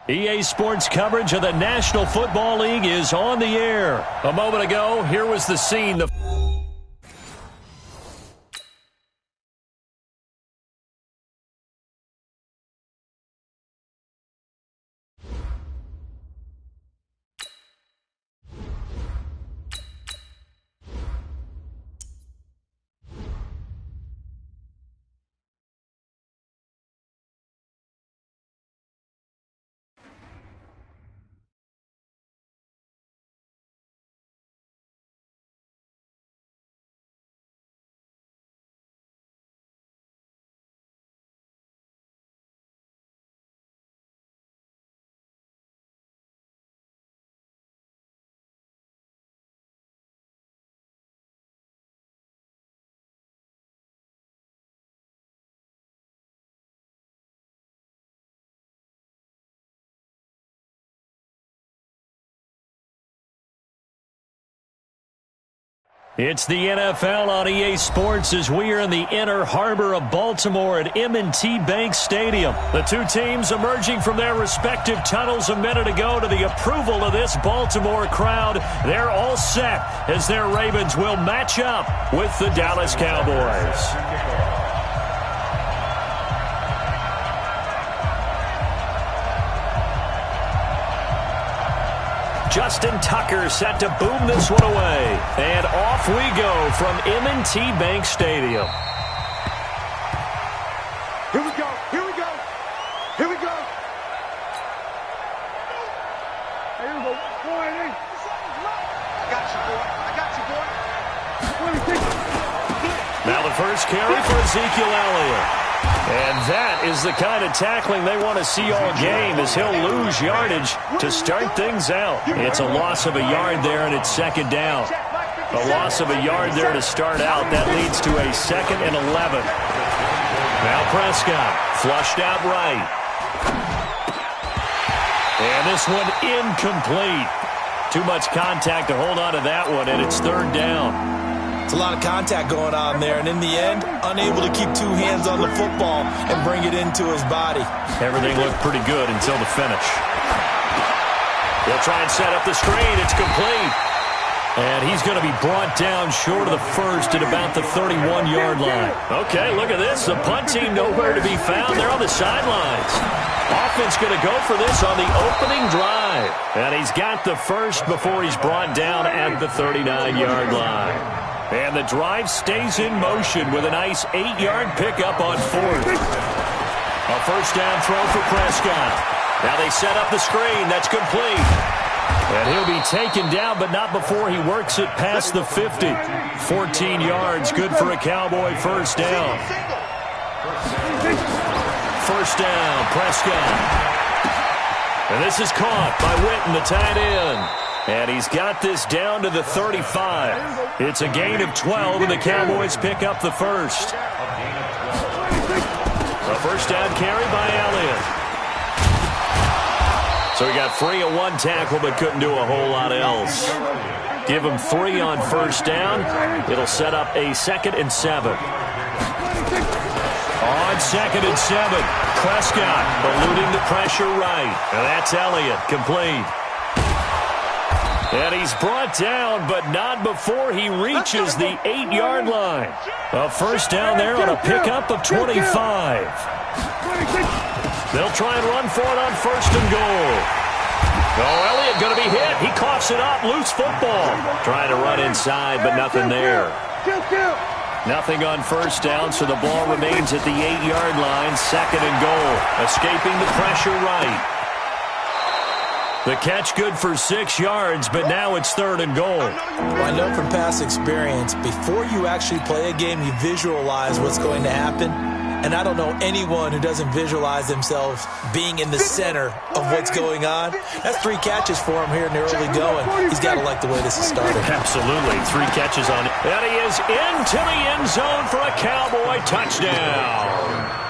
EA Sports coverage of the National Football League is on the air. A moment ago, here was the scene. It's the NFL on EA Sports as we are in the inner harbor of Baltimore at M&T Bank Stadium. The two teams emerging from their respective tunnels a minute ago to the approval of this Baltimore crowd. They're all set as their Ravens will match up with the Dallas Cowboys. Justin Tucker set to boom this one away. And off we go from M&T Bank Stadium. Here we go. Here we go. Here we go. Here we go. Boy, hey. I got you, boy. I got you, boy. Now the first carry for Ezekiel Elliott. And that is the kind of tackling they want to see all game as he'll lose yardage to start things out. It's a loss of a yard there, and it's second down. A loss of a yard there to start out. That leads to a 2nd and 11. Now Prescott flushed out right. And this one incomplete. Too much contact to hold on to that one, and it's 3rd down. It's a lot of contact going on there, and in the end, unable to keep two hands on the football and bring it into his body. Everything looked pretty good until the finish. They'll try and set up the screen. It's complete. And he's going to be brought down short of the first at about the 31-yard line. Okay, look at this. The punt team nowhere to be found. They're on the sidelines. Offense going to go for this on the opening drive. And he's got the first before he's brought down at the 39-yard line. And the drive stays in motion with a nice 8-yard pickup on 4th. A first down throw for Prescott. Now they set up the screen. That's complete. And he'll be taken down, but not before he works it past the 50. 14 yards, good for a Cowboy first down. First down, Prescott. And this is caught by Witten, the tight end. And he's got this down to the 35. It's a gain of 12, and the Cowboys pick up the first. A first down carry by Elliott. So he got free of one tackle, but couldn't do a whole lot else. Give him 3 on first down. It'll set up a 2nd and 7. On 2nd and 7, Prescott eluding the pressure right. And that's Elliott, complete. And he's brought down, but not before he reaches the 8-yard line. A first down there on a pickup of 25. They'll try and run for it on 1st and goal. Oh, Elliott going to be hit. He coughs it up. Loose football. Trying to run inside, but nothing there. Nothing on first down, so the ball remains at the 8-yard line. 2nd and goal. Escaping the pressure right. The catch good for 6 yards, but now it's 3rd and goal. Well, I know from past experience, before you actually play a game, you visualize what's going to happen. And I don't know anyone who doesn't visualize themselves being in the center of what's going on. That's 3 catches for him here in the early going. He's got to like the way this is started. Absolutely. 3 catches on it. And he is into the end zone for a Cowboy touchdown.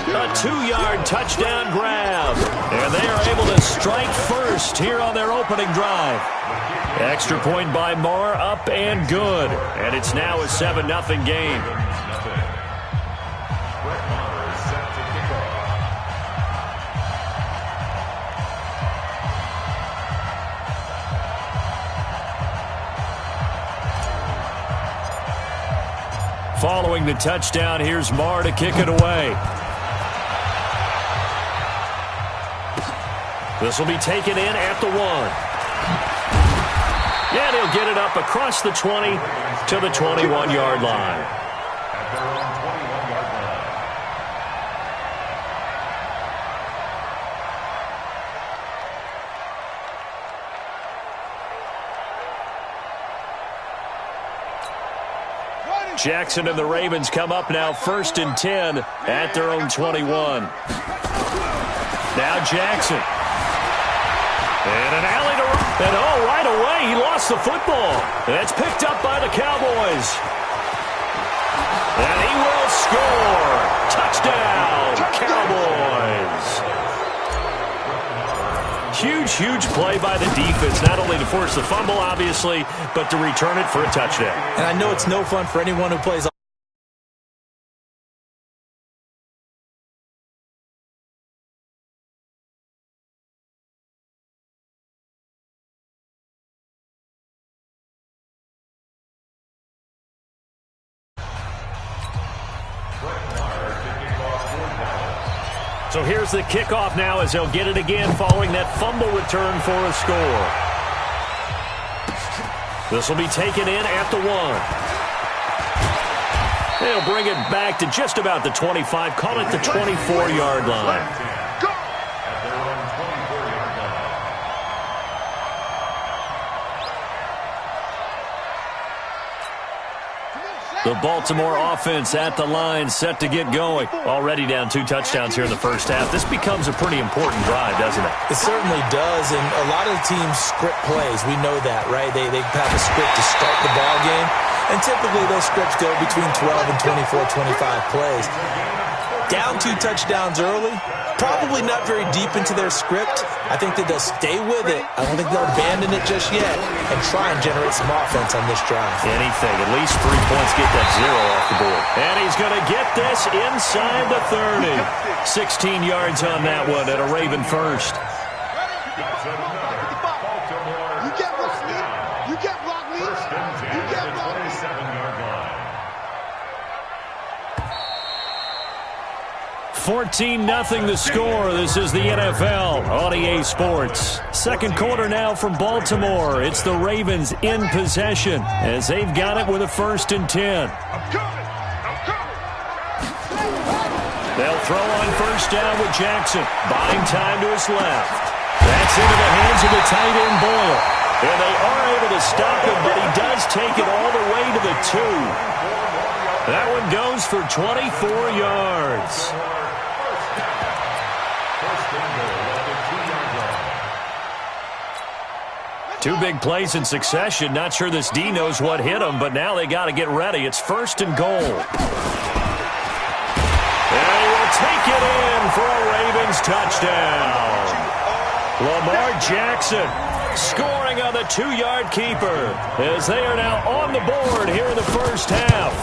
A 2-yard touchdown grab. And they are able to strike first here on their opening drive. Extra point by Moore, up and good. And it's now a 7-0 game. Following the touchdown, here's Marr to kick it away. This will be taken in at the 1. And he'll get it up across the 20 to the 21-yard line. Jackson and the Ravens come up now 1st and 10 at their own 21. Now Jackson. And an alley to run. And oh, right away, he lost the football. That's picked up by the Cowboys. And he will score. Touchdown, Cowboys. Huge, huge play by the defense, not only to force the fumble, obviously, but to return it for a touchdown. And I know it's no fun for anyone who plays. So here's the kickoff now as they'll get it again following that fumble return for a score. This will be taken in at the 1. They'll bring it back to just about the 25, call it the 24-yard line. The Baltimore offense at the line, set to get going. Already down 2 touchdowns here in the first half. This becomes a pretty important drive, doesn't it? It certainly does, and a lot of teams script plays. We know that, right? They have a script to start the ball game, and typically those scripts go between 12 and 24, 25 plays. Down 2 touchdowns early, probably not very deep into their script. I think that they'll stay with it. I don't think they'll abandon it just yet and try and generate some offense on this drive. Anything, at least 3 points, get that 0 off the board. And he's going to get this inside the 30. 16 yards on that one at a Raven first. You get block lead. You get block lead. You get block lead. 27-yard line. 14-0 the score. This is the NFL on EA Sports. Second quarter now from Baltimore. It's the Ravens in possession as they've got it with a 1st and 10. They'll throw on 1st down with Jackson. Buying time to his left. That's into the hands of the tight end Boyle. And they are able to stop him, but he does take it all the way to the 2. That one goes for 24 yards. 2 big plays in succession. Not sure this D knows what hit him, but now they got to get ready. It's 1st and goal. And he will take it in for a Ravens touchdown. Lamar Jackson scoring on the 2-yard keeper as they are now on the board here in the first half.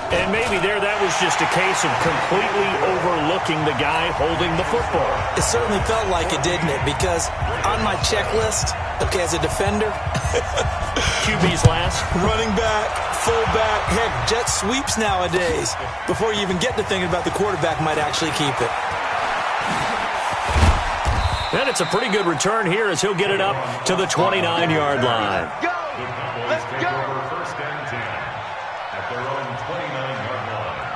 And maybe that was just a case of completely overlooking the guy holding the football. It certainly felt like it, didn't it? Because on my checklist, okay, as a defender, QB's last. running back, fullback, heck, jet sweeps nowadays. Before you even get to thinking about the quarterback might actually keep it. And it's a pretty good return here as he'll get it up to the 29-yard line. Go. Let's go. 1st and 10 at their own 29-yard line.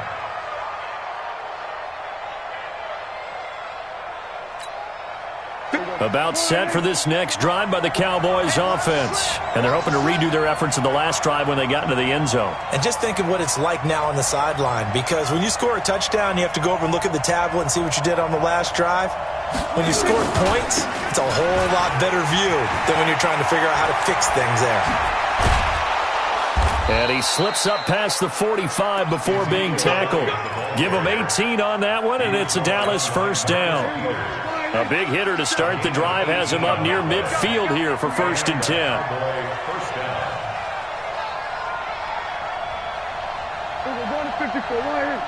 About set for this next drive by the Cowboys offense. And they're hoping to redo their efforts in the last drive when they got into the end zone. And just think of what it's like now on the sideline, because when you score a touchdown, you have to go over and look at the tablet and see what you did on the last drive. When you score points, it's a whole lot better view than when you're trying to figure out how to fix things there. And he slips up past the 45 before being tackled. Give him 18 on that one, and it's a Dallas 1st down. A big hitter to start the drive has him up near midfield here for 1st and 10. We're going to 54 right here.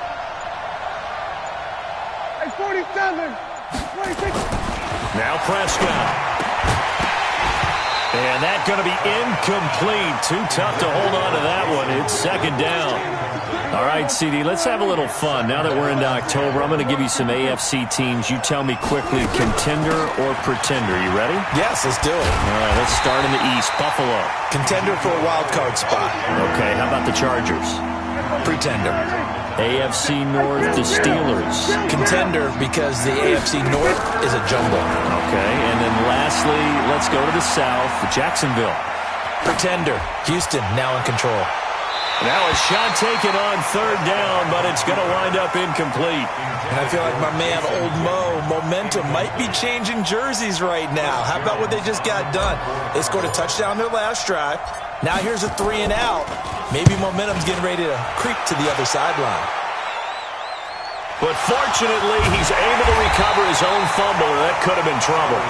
Hey, 47. 26. Now Prescott. And that's going to be incomplete. Too tough to hold on to that one. It's second down. All right, CD, let's have a little fun. Now that we're into October, I'm going to give you some AFC teams. You tell me quickly, contender or pretender. You ready? Yes, let's do it. All right, let's start in the East. Buffalo. Contender for a wild card spot. Okay, how about the Chargers? Pretender. AFC North, the Steelers. Contender because the AFC North is a jumble. Okay, and then lastly, let's go to the South, Jacksonville. Pretender. Houston now in control. Now a shot taken on third down, but it's going to wind up incomplete. And I feel like my man, Old Mo, momentum might be changing jerseys right now. How about what they just got done? They scored a touchdown their last drive. Now here's a 3 and out. Maybe momentum's getting ready to creep to the other sideline. But fortunately, he's able to recover his own fumble, or that could have been trouble.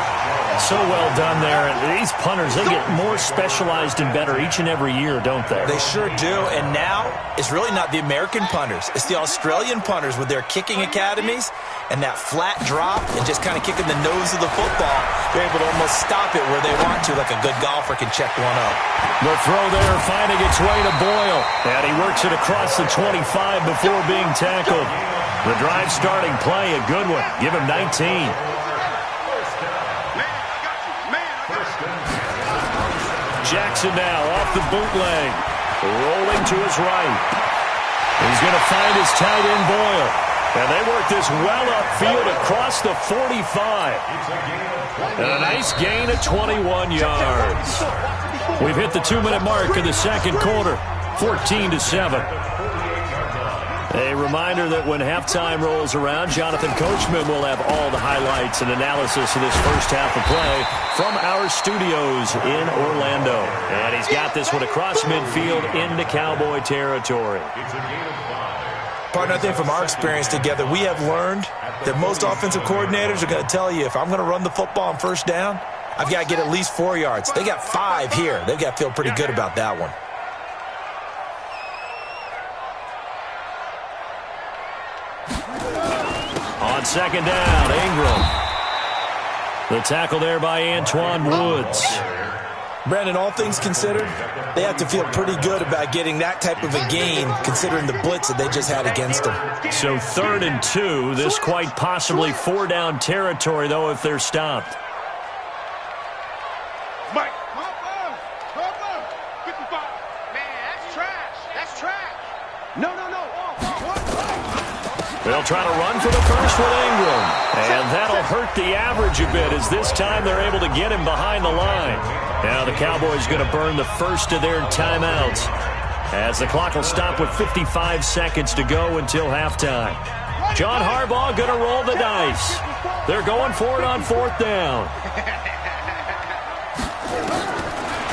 So well done there. And these punters, they get more specialized and better each and every year, don't they? They sure do. And now, it's really not the American punters. It's the Australian punters with their kicking academies and that flat drop and just kind of kicking the nose of the football. They're able to almost stop it where they want to, like a good golfer can check one up. The throw there finding its way to Boyle. And he works it across the 25 before being tackled. The drive starting play, a good one. Give him 19. Jackson now off the bootleg. Rolling to his right. He's going to find his tight end Boyle. And they work this well upfield across the 45. And a nice gain of 21 yards. We've hit the 2-minute mark in the second quarter. 14-7. A reminder that when halftime rolls around, Jonathan Coachman will have all the highlights and analysis of this first half of play from our studios in Orlando. And he's got this one across midfield into Cowboy territory. Partner, I think from our experience together, we have learned that most offensive coordinators are going to tell you, if I'm going to run the football on first down, I've got to get at least 4 yards. They got 5 here. They've got to feel pretty good about that one. On second down, Ingram. The tackle there by Antoine Woods. Brandon, all things considered, they have to feel pretty good about getting that type of a gain, considering the blitz that they just had against them. So 3rd and 2. This quite possibly 4-down territory, though, if they're stopped. Mike, 55. Man, that's trash. That's trash. No. They'll try to run for the first with Ingram. And that'll hurt the average a bit, as this time they're able to get him behind the line. Now the Cowboys going to burn the first of their timeouts, as the clock will stop with 55 seconds to go until halftime. John Harbaugh going to roll the dice. They're going for it on 4th down.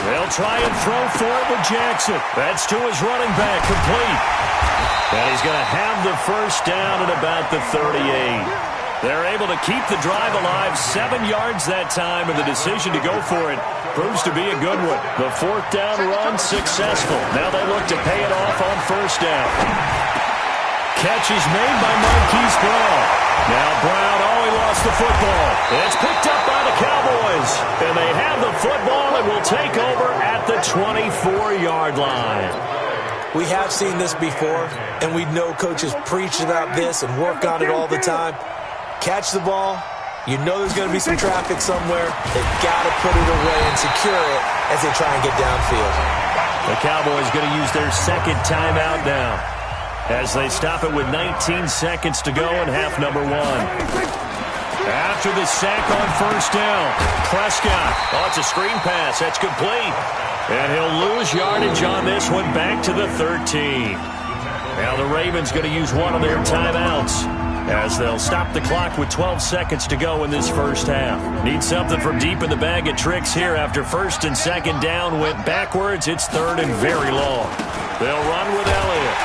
They'll try and throw for it with Jackson. That's to his running back, complete. And he's going to have the first down at about the 38. They're able to keep the drive alive, 7 yards that time, and the decision to go for it proves to be a good one. The 4th down run successful. Now they look to pay it off on first down. Catch is made by Marquise Brown. Now Brown, he lost the football. It's picked up by the Cowboys. And they have the football and will take over at the 24-yard line. We have seen this before, and we know coaches preach about this and work on it all the time. Catch the ball. You know there's going to be some traffic somewhere. They've got to put it away and secure it as they try and get downfield. The Cowboys going to use their second timeout now, as they stop it with 19 seconds to go in half number 1. After the sack on first down, Prescott. It's a screen pass. That's complete. And he'll lose yardage on this one, back to the 13. Now the Ravens going to use one of their timeouts, as they'll stop the clock with 12 seconds to go in this first half. Need something from deep in the bag of tricks here after 1st and 2nd down went backwards. It's 3rd and very long. They'll run with Elliott.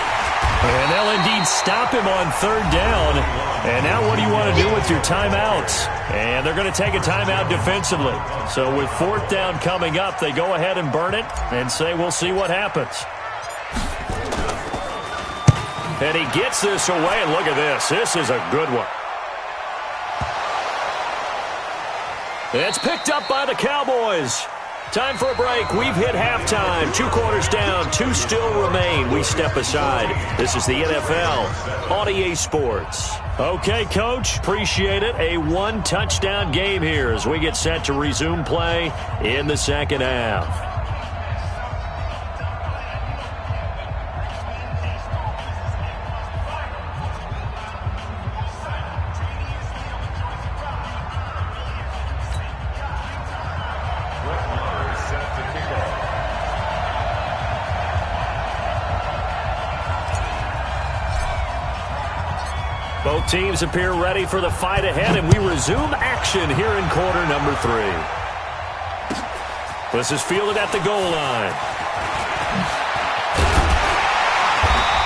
And they'll indeed stop him on 3rd down. And now what do you want to do with your timeouts? And they're going to take a timeout defensively. So with 4th down coming up, they go ahead and burn it and say, we'll see what happens. And he gets this away, and look at this. This is a good one. It's picked up by the Cowboys. Time for a break. We've hit halftime. 2 quarters down. 2 still remain. We step aside. This is the NFL on EA Sports. Okay, Coach. Appreciate it. A 1-touchdown game here as we get set to resume play in the second half. Both teams appear ready for the fight ahead, and we resume action here in quarter number 3. This is fielded at the goal line.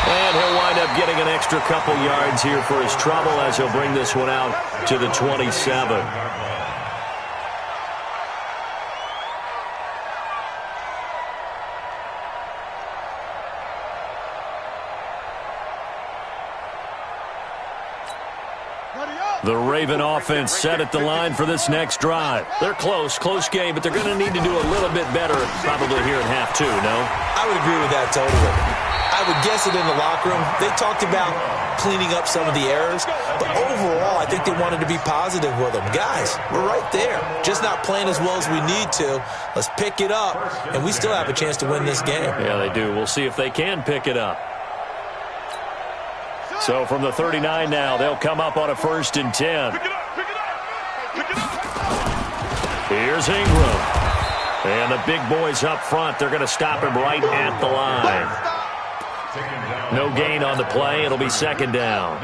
And he'll wind up getting an extra couple yards here for his trouble as he'll bring this one out to the 27. The Raven offense set at the line for this next drive. They're close game, but they're going to need to do a little bit better probably here in half 2, no? I would agree with that totally. I would guess it in the locker room. They talked about cleaning up some of the errors, but overall, I think they wanted to be positive with them. Guys, we're right there. Just not playing as well as we need to. Let's pick it up, and we still have a chance to win this game. Yeah, they do. We'll see if they can pick it up. So from the 39 now, they'll come up on a 1st and 10. Here's Ingram. And the big boys up front, they're going to stop him right at the line. No gain on the play. It'll be 2nd down.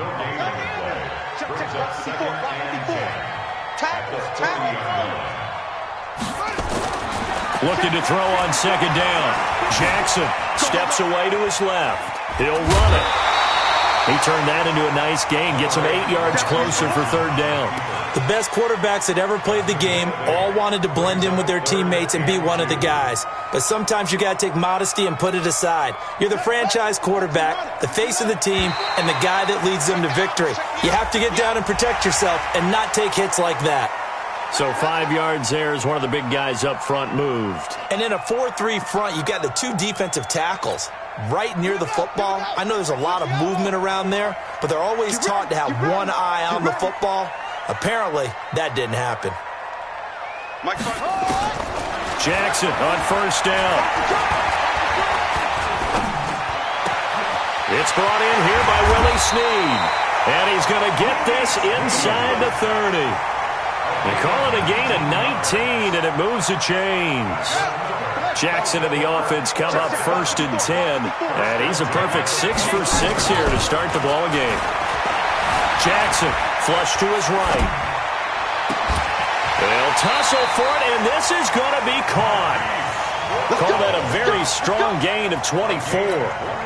Looking to throw on 2nd down. Jackson steps away to his left. He'll run it. He turned that into a nice gain, gets him 8 yards closer for 3rd down. The best quarterbacks that ever played the game all wanted to blend in with their teammates and be one of the guys. But sometimes you got to take modesty and put it aside. You're the franchise quarterback, the face of the team, and the guy that leads them to victory. You have to get down and protect yourself and not take hits like that. So 5 yards there as one of the big guys up front moved. And in a 4-3 front, you got the 2 defensive tackles right near the football. I know there's a lot of movement around there, but they're always taught to have one eye on the football. Apparently, that didn't happen. Jackson on 1st down. It's brought in here by Willie Snead. And he's going to get this inside the 30. They call it a gain of 19, and it moves the chains. Jackson and the offense come up 1st and 10, and he's a perfect 6 for 6 here to start the ball game. Jackson flush to his right. They'll tussle for it, and this is going to be caught. Call that a very strong gain of 24.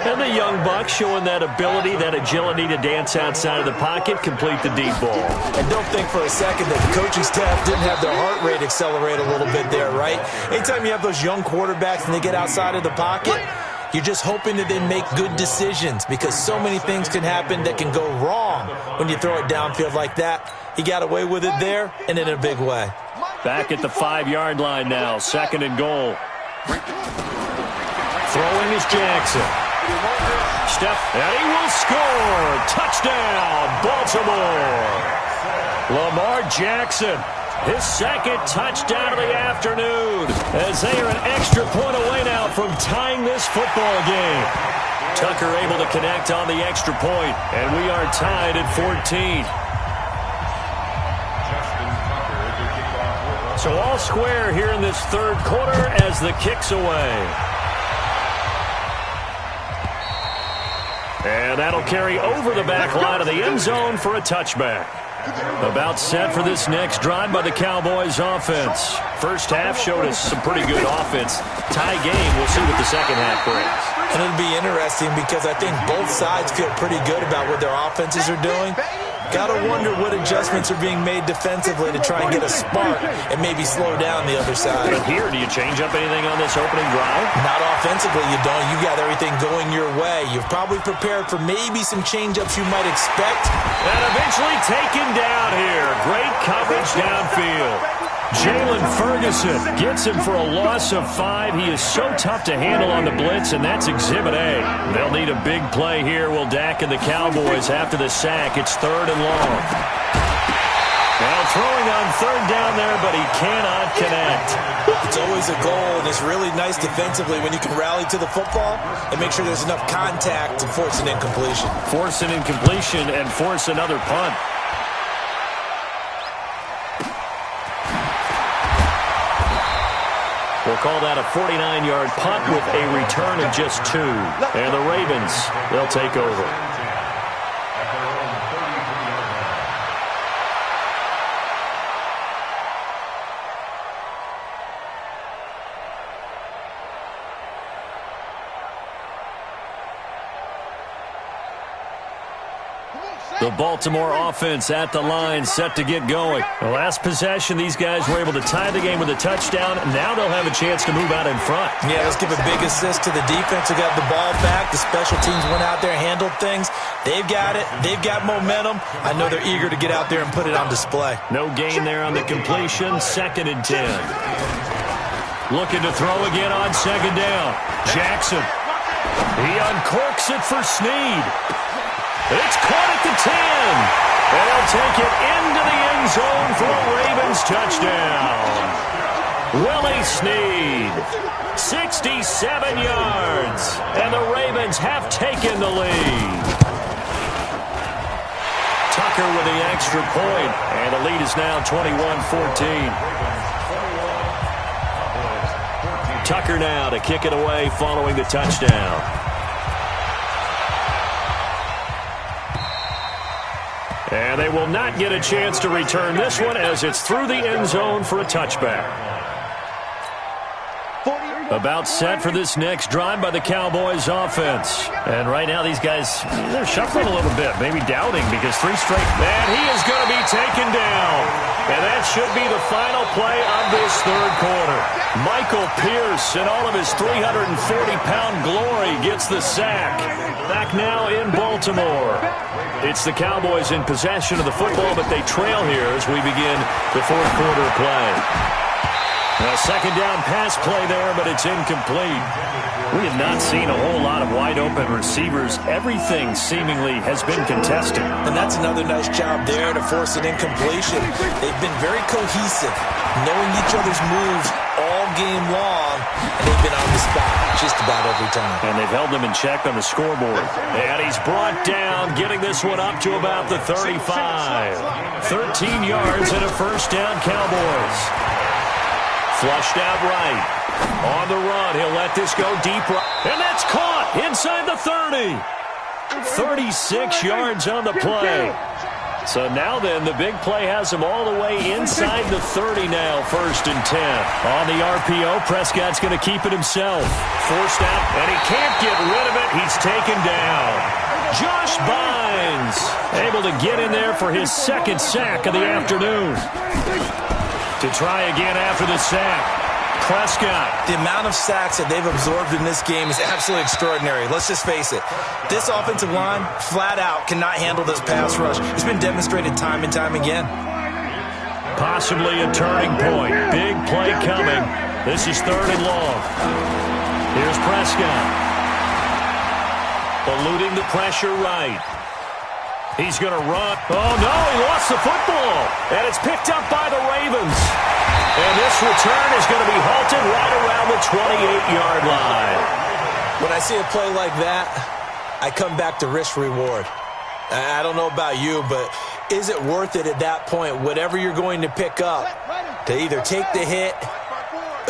And the young buck showing that ability, that agility to dance outside of the pocket, complete the deep ball. And don't think for a second that the coaching staff didn't have their heart rate accelerate a little bit there, right? Anytime you have those young quarterbacks and they get outside of the pocket, you're just hoping that they make good decisions because so many things can happen that can go wrong when you throw it downfield like that. He got away with it there and in a big way. Back at the 5-yard line now, 2nd and goal. Throwing is Jackson. Step, and he will score. Touchdown, Baltimore. Lamar Jackson, his 2nd touchdown of the afternoon, as they are an extra point away now from tying this football game. Tucker able to connect on the extra point, and we are tied at 14. So all square here in this 3rd quarter as the kick's away. And that'll carry over the back line of the end zone for a touchback. About set for this next drive by the Cowboys offense. First half showed us some pretty good offense. Tie game, we'll see what the second half brings. And it'll be interesting because I think both sides feel pretty good about what their offenses are doing. Got to wonder what adjustments are being made defensively to try and get a spark and maybe slow down the other side. But here, do you change up anything on this opening drive? Not offensively, you don't. You got everything going your way. You've probably prepared for maybe some change-ups you might expect. And eventually taken down here. Great coverage downfield. Jalen Ferguson gets him for a loss of 5. He is so tough to handle on the blitz, and that's Exhibit A. They'll need a big play here. Will Dak and the Cowboys after the sack. It's 3rd and long. Now throwing on 3rd down there, but he cannot connect. It's always a goal, and it's really nice defensively when you can rally to the football and make sure there's enough contact to force an incompletion. Force an incompletion and force another punt. We'll call that a 49-yard punt with a return of just 2. And the Ravens, they'll take over. The Baltimore offense at the line, set to get going. The last possession, these guys were able to tie the game with a touchdown. Now they'll have a chance to move out in front. Yeah, let's give a big assist to the defense who got the ball back. The special teams went out there, handled things. They've got it. They've got momentum. I know they're eager to get out there and put it on display. No gain there on the completion. 2nd and 10. Looking to throw again on 2nd down. Jackson. He uncorks it for Snead. It's caught at the 10. And they'll take it into the end zone for a Ravens touchdown. Willie Snead, 67 yards. And the Ravens have taken the lead. Tucker with the extra point. And the lead is now 21-14. Tucker now to kick it away following the touchdown. And they will not get a chance to return this one as it's through the end zone for a touchback. About set for this next drive by the Cowboys offense. And right now these guys, they're shuffling a little bit, maybe doubting because 3 straight. And he is going to be taken down. And that should be the final play of this 3rd quarter. Michael Pierce, in all of his 340-pound glory, gets the sack. Back now in Baltimore. It's the Cowboys in possession of the football, but they trail here as we begin the 4th quarter play. A 2nd down pass play there, but it's incomplete. We have not seen a whole lot of wide-open receivers. Everything seemingly has been contested. And that's another nice job there to force an incompletion. They've been very cohesive, knowing each other's moves all game long, and they've been on the spot just about every time. And they've held them in check on the scoreboard. And he's brought down, getting this one up to about the 35. 13 yards and a 1st down, Cowboys. Flushed out right. On the run, he'll let this go deep right. And that's caught inside the 30. 36 yards on the play. So now then, the big play has him all the way inside the 30 now, 1st and 10. On the RPO, Prescott's going to keep it himself. Forced out, and he can't get rid of it. He's taken down. Josh Bynes able to get in there for his 2nd sack of the afternoon. To try again after the sack. Prescott. The amount of sacks that they've absorbed in this game is absolutely extraordinary. Let's just face it. This offensive line, flat out, cannot handle this pass rush. It's been demonstrated time and time again. Possibly a turning point. Big play coming. This is 3rd and long. Here's Prescott. Eluding the pressure right. He's going to run. Oh, no, he lost the football. And it's picked up by the Ravens. And this return is going to be halted right around the 28-yard line. When I see a play like that, I come back to risk-reward. I don't know about you, but is it worth it at that point, whatever you're going to pick up, to either take the hit,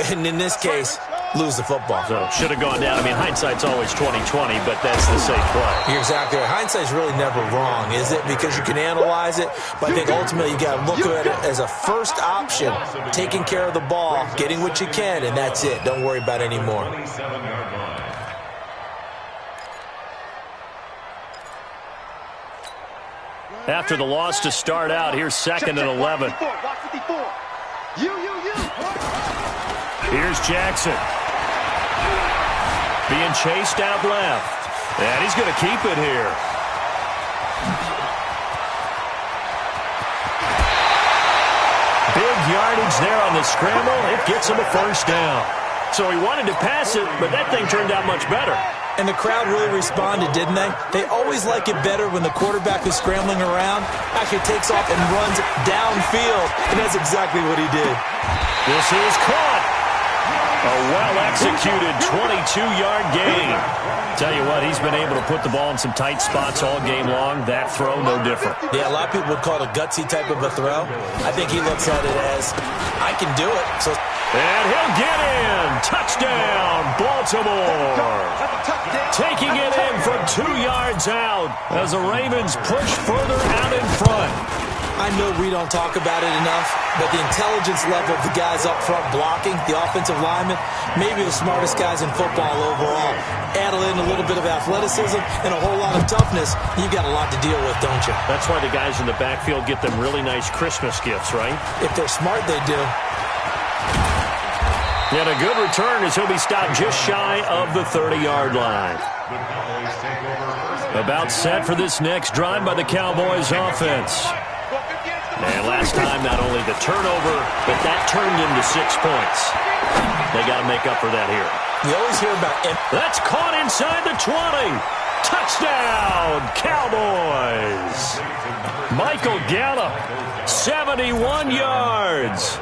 and in this case, lose the football? So should have gone down. I mean, hindsight's always 20/20, but that's the safe play. You're exactly right. Hindsight's really never wrong, is it? Because you can analyze it, but I think ultimately you got to look at it as a first option, taking care of the ball, getting what you can, and that's it. Don't worry about any more. After the loss to start out, here's 2nd and 11. Here's Jackson. Being chased out left. And he's going to keep it here. Big yardage there on the scramble. It gets him a first down. So he wanted to pass it, but that thing turned out much better. And the crowd really responded, didn't they? They always like it better when the quarterback is scrambling around, actually takes off and runs downfield, and that's exactly what he did. This is caught. A well-executed 22-yard gain. Tell you what, he's been able to put the ball in some tight spots all game long. That throw, no different. Yeah, a lot of people would call it a gutsy type of a throw. I think he looks at it as, I can do it. And he'll get in. Touchdown, Baltimore. Taking it in from 2 yards out as the Ravens push further out in front. I know we don't talk about it enough, but the intelligence level of the guys up front blocking, the offensive linemen, maybe the smartest guys in football overall. Add in a little bit of athleticism and a whole lot of toughness, you've got a lot to deal with, don't you? That's why the guys in the backfield get them really nice Christmas gifts, right? If they're smart, they do. And a good return as he'll be stopped just shy of the 30-yard line. About set for this next drive by the Cowboys offense. And last time, not only the turnover, but that turned into 6 points. They got to make up for that here. You always hear about it. That's caught inside the 20. Touchdown, Cowboys. Michael Gallup, 71 yards.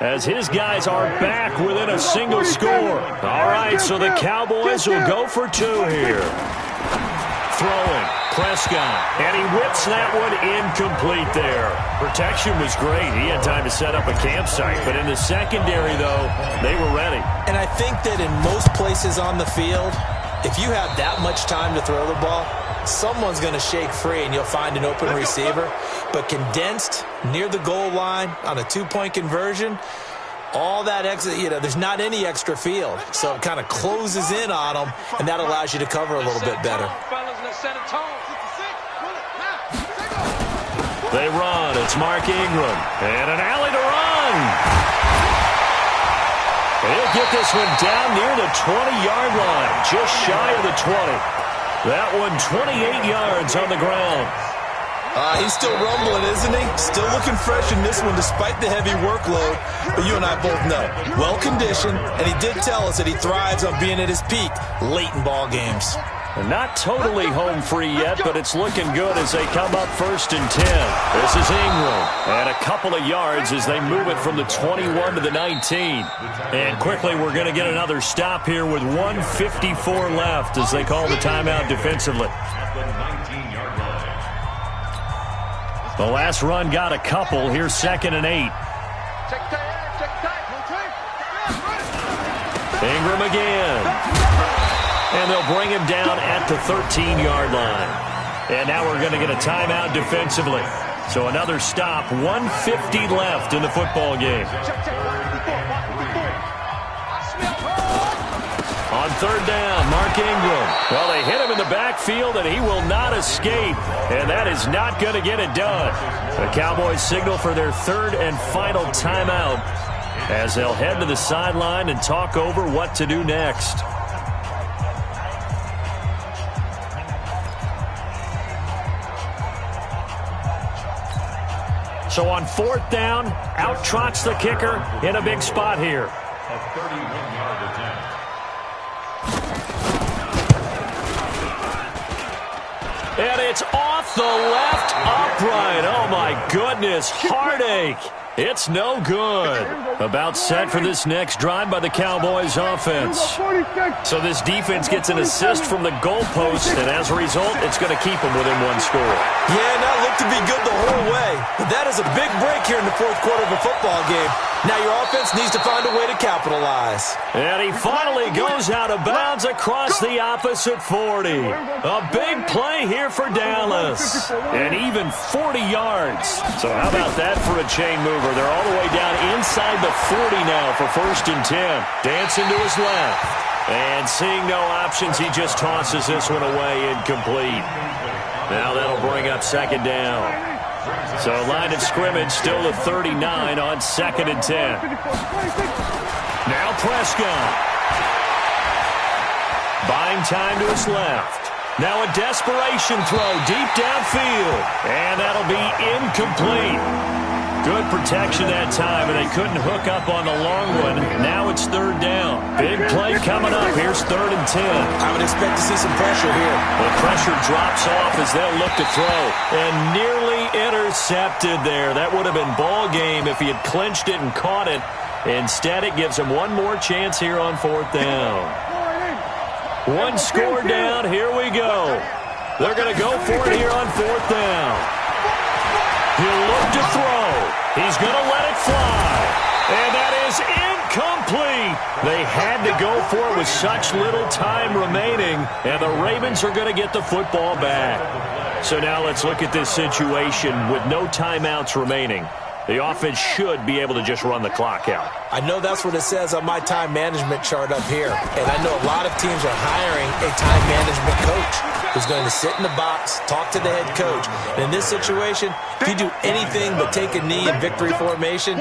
As his guys are back within a single score. All right, so the Cowboys will go for 2 here. Throwing, Prescott, and he whips that one incomplete there. Protection was great. He had time to set up a campsite, but in the secondary, though, they were ready. And I think that in most places on the field, if you have that much time to throw the ball, someone's going to shake free and you'll find an open receiver. But condensed near the goal line on a 2-point conversion, all that extra, there's not any extra field. So it kind of closes in on them, and that allows you to cover a little bit better. They run. It's Mark Ingram. And an alley to run. He'll get this one down near the 20-yard line, just shy of the 20. That one 28 yards on the ground. He's still rumbling, isn't he? Still looking fresh in this one despite the heavy workload. But you and I both know, well-conditioned, and he did tell us that he thrives on being at his peak late in ball games. And not totally home free yet, but it's looking good as they come up 1st and 10. This is Ingram. And a couple of yards as they move it from the 21 to the 19. And quickly, we're going to get another stop here with 1:54 left as they call the timeout defensively. The last run got a couple. Here's 2nd and 8. Ingram again. And they'll bring him down at the 13-yard line. And now we're going to get a timeout defensively. So another stop, 1:50 left in the football game. On 3rd down, Mark Ingram. Well, they hit him in the backfield, and he will not escape. And that is not going to get it done. The Cowboys signal for their 3rd and final timeout as they'll head to the sideline and talk over what to do next. So on 4th down, out trots the kicker in a big spot here. A 31-yard attempt. And it's off the left upright. Oh, my goodness. Heartache. It's no good. About set for this next drive by the Cowboys offense. So this defense gets an assist from the goalpost, and as a result, it's going to keep them within 1 score. Yeah, that looked to be good the whole way. But that is a big break here in the 4th quarter of a football game. Now your offense needs to find a way to capitalize. And he finally goes out of bounds across the opposite 40. A big play here for Dallas. And even 40 yards. So how about that for a chain mover? They're all the way down inside the 40 now for 1st and 10. Dancing to his left. And seeing no options, he just tosses this one away incomplete. Now that'll bring up 2nd down. So line of scrimmage still the 39 on 2nd and 10. Now Prescott. Buying time to his left. Now a desperation throw deep downfield. And that'll be incomplete. Good protection that time, and they couldn't hook up on the long one. Now it's third down. Big play coming up. Here's 3rd and 10. I would expect to see some pressure here. The pressure drops off as they'll look to throw. And nearly intercepted there. That would have been ball game if he had clinched it and caught it. Instead, it gives him one more chance here on 4th down. One score down. Here we go. They're going to go for it here on 4th down. He'll look to throw. He's going to let it fly. And that is incomplete. They had to go for it with such little time remaining. And the Ravens are going to get the football back. So now let's look at this situation with no timeouts remaining. The offense should be able to just run the clock out. I know that's what it says on my time management chart up here. And I know a lot of teams are hiring a time management coach who's going to sit in the box, talk to the head coach. And in this situation, if you do anything but take a knee in victory formation,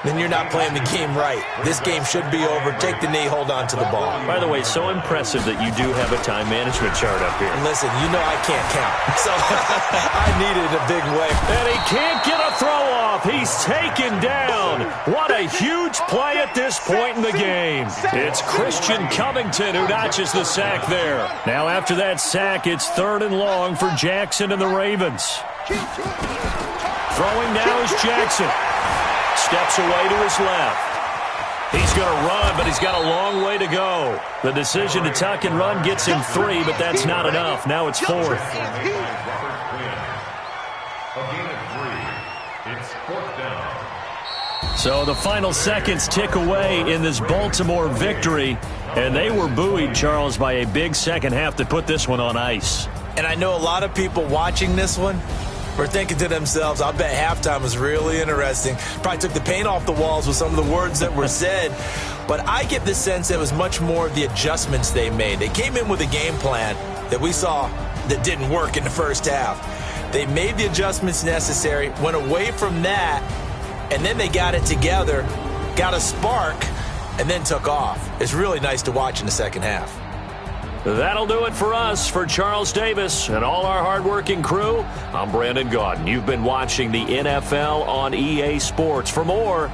then you're not playing the game right. This game should be over. Take the knee, hold on to the ball. By the way, so impressive that you do have a time management chart up here. Listen, you know I can't count, so I needed a big way. And he can't get a throw off. He's taken down. What a huge play at this point in the game. It's Christian Covington who notches the sack there. Now after that sack, it's 3rd and long for Jackson and the Ravens. Throwing now is Jackson. Steps away to his left. He's going to run, but he's got a long way to go. The decision to tuck and run gets him 3, but that's not enough. Now it's 4th. A gain of 3. It's 4th down. So the final seconds tick away in this Baltimore victory. And they were buoyed, Charles, by a big second half that put this one on ice. And I know a lot of people watching this one were thinking to themselves, I bet halftime was really interesting. Probably took the paint off the walls with some of the words that were said. But I get the sense it was much more of the adjustments they made. They came in with a game plan that we saw that didn't work in the first half. They made the adjustments necessary, went away from that, and then they got it together, got a spark, and then took off. It's really nice to watch in the second half. That'll do it for us. For Charles Davis and all our hardworking crew, I'm Brandon Gaudin. You've been watching the NFL on EA Sports. For more,